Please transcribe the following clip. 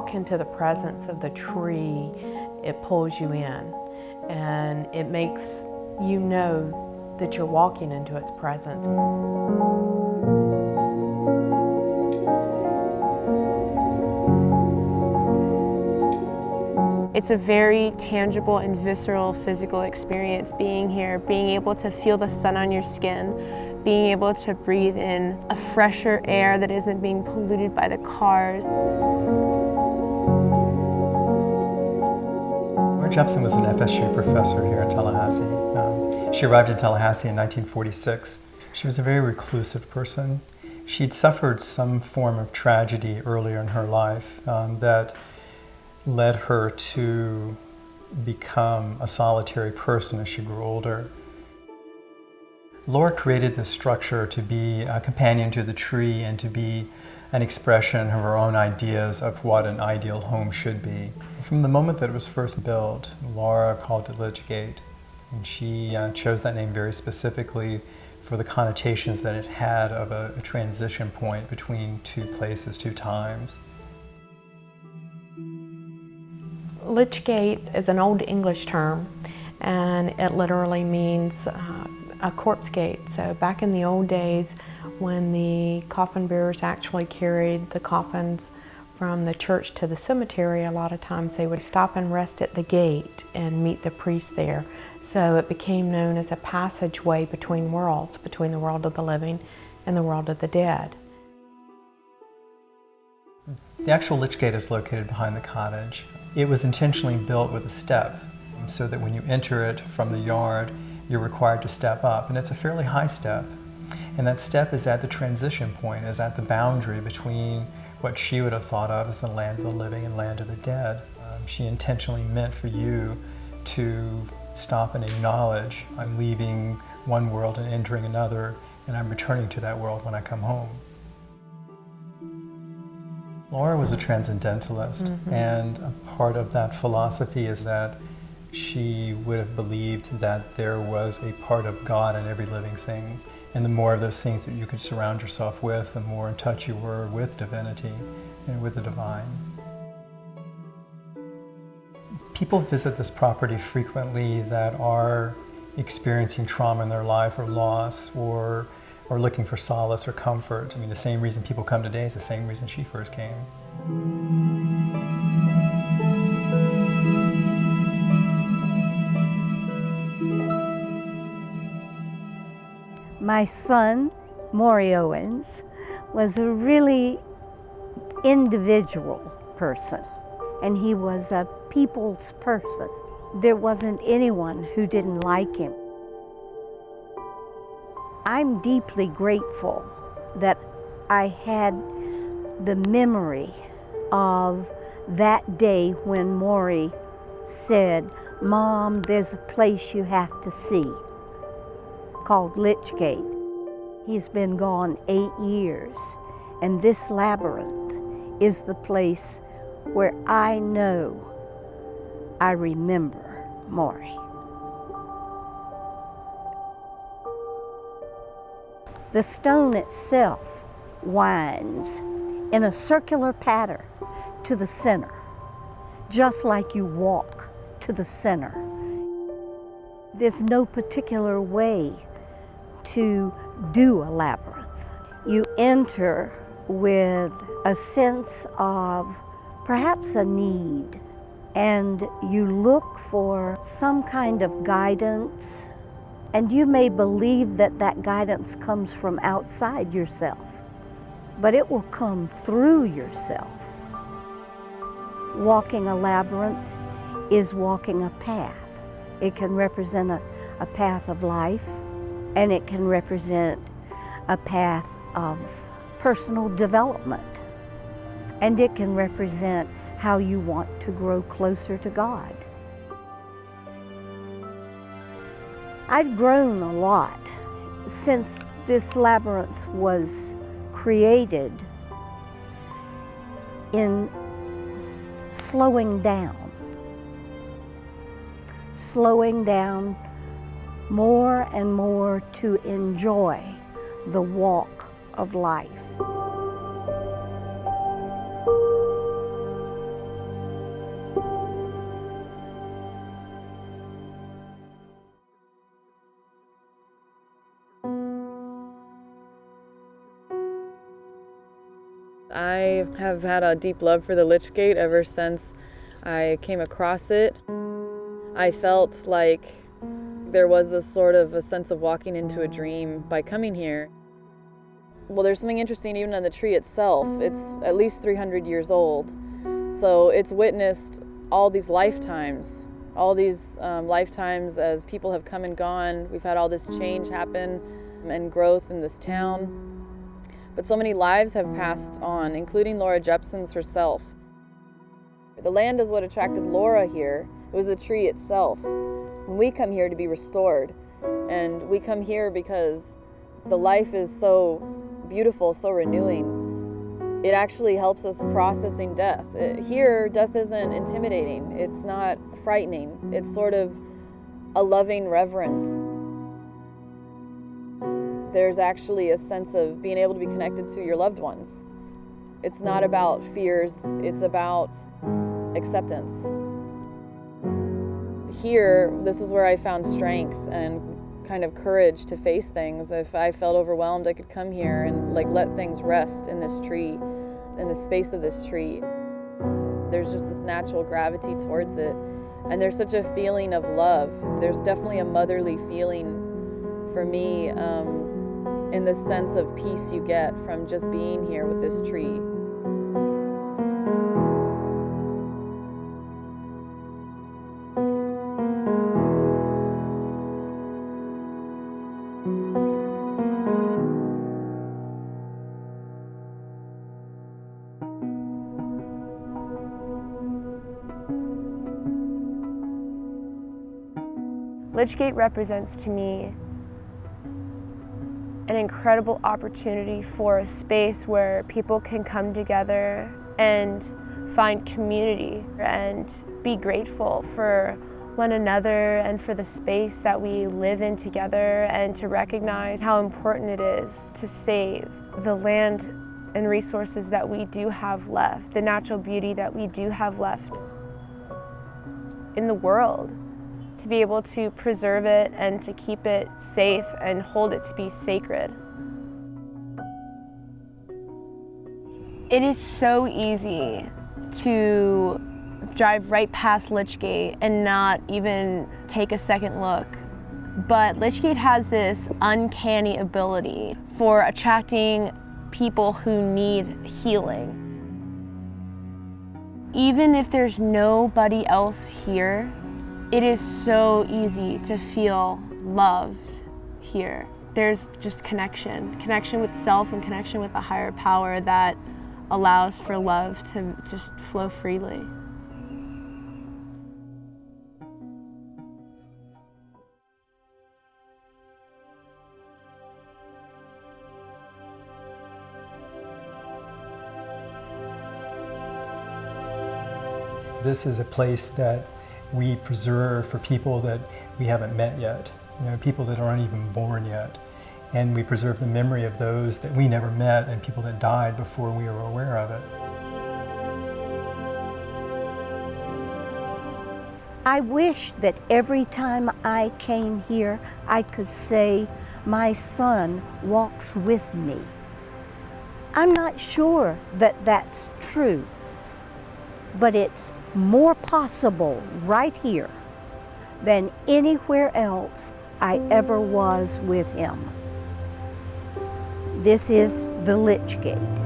walk into the presence of the tree, it pulls you in, and it makes you know that you're walking into its presence. It's a very tangible and visceral physical experience being here, being able to feel the sun on your skin, being able to breathe in a fresher air that isn't being polluted by the cars. Laura Jepson was an FSU professor here in Tallahassee. She arrived in Tallahassee in 1946. She was a very reclusive person. She'd suffered some form of tragedy earlier in her life that led her to become a solitary person as she grew older. Laura created this structure to be a companion to the tree and to be an expression of her own ideas of what an ideal home should be. From the moment that it was first built, Laura called it Lichgate, and she chose that name very specifically for the connotations that it had of a transition point between two places, two times. Lichgate is an Old English term, and it literally means a corpse gate. So back in the old days, when the coffin bearers actually carried the coffins from the church to the cemetery, a lot of times they would stop and rest at the gate and meet the priest there. So it became known as a passageway between worlds, between the world of the living and the world of the dead. The actual Lichgate is located behind the cottage. It was intentionally built with a step so that when you enter it from the yard, you're required to step up, and it's a fairly high step. And that step is at the transition point, is at the boundary between what she would have thought of as the land of the living and land of the dead. She intentionally meant for you to stop and acknowledge, I'm leaving one world and entering another, and I'm returning to that world when I come home. Laura was a transcendentalist, and a part of that philosophy is that she would have believed that there was a part of God in every living thing. And the more of those things that you could surround yourself with, the more in touch you were with divinity and with the divine. People visit this property frequently that are experiencing trauma in their life or loss or looking for solace or comfort. I mean, the same reason people come today is the same reason she first came. My son, Maury Owens, was a really individual person, and he was a people's person. There wasn't anyone who didn't like him. I'm deeply grateful that I had the memory of that day when Maury said, "Mom, there's a place you have to see," called Lichgate. He's been gone 8 years, and this labyrinth is the place where I know I remember Maury. The stone itself winds in a circular pattern to the center, just like you walk to the center. There's no particular way to do a labyrinth. You enter with a sense of perhaps a need, and you look for some kind of guidance, and you may believe that that guidance comes from outside yourself, but it will come through yourself. Walking a labyrinth is walking a path. It can represent a path of life, and it can represent a path of personal development, and it can represent how you want to grow closer to God. I've grown a lot since this labyrinth was created in slowing down more and more to enjoy the walk of life. I have had a deep love for the Lichgate ever since I came across it. I felt like there was a sort of a sense of walking into a dream by coming here. Well, there's something interesting even on the tree itself. It's at least 300 years old. So it's witnessed all these lifetimes as people have come and gone. We've had all this change happen and growth in this town. But so many lives have passed on, including Laura Jepson's herself. The land is what attracted Laura here. It was the tree itself. And we come here to be restored. And we come here because the life is so beautiful, so renewing. It actually helps us processing death. Here, death isn't intimidating. It's not frightening. It's sort of a loving reverence. There's actually a sense of being able to be connected to your loved ones. It's not about fears, it's about acceptance. Here, this is where I found strength and kind of courage to face things. If I felt overwhelmed, I could come here and let things rest in this tree, in the space of this tree. There's just this natural gravity towards it. And there's such a feeling of love. There's definitely a motherly feeling for me in the sense of peace you get from just being here with this tree. Lichgate represents to me an incredible opportunity for a space where people can come together and find community and be grateful for one another and for the space that we live in together, and to recognize how important it is to save the land and resources that we do have left, the natural beauty that we do have left in the world, to be able to preserve it and to keep it safe and hold it to be sacred. It is so easy to drive right past Lichgate and not even take a second look. But Lichgate has this uncanny ability for attracting people who need healing. Even if there's nobody else here, it is so easy to feel loved here. There's just connection with self and connection with a higher power that allows for love to just flow freely. This is a place that we preserve for people that we haven't met yet, people that aren't even born yet. And we preserve the memory of those that we never met and people that died before we were aware of it. I wish that every time I came here, I could say, my son walks with me. I'm not sure that that's true, but it's more possible right here than anywhere else I ever was with him. This is the Lichgate.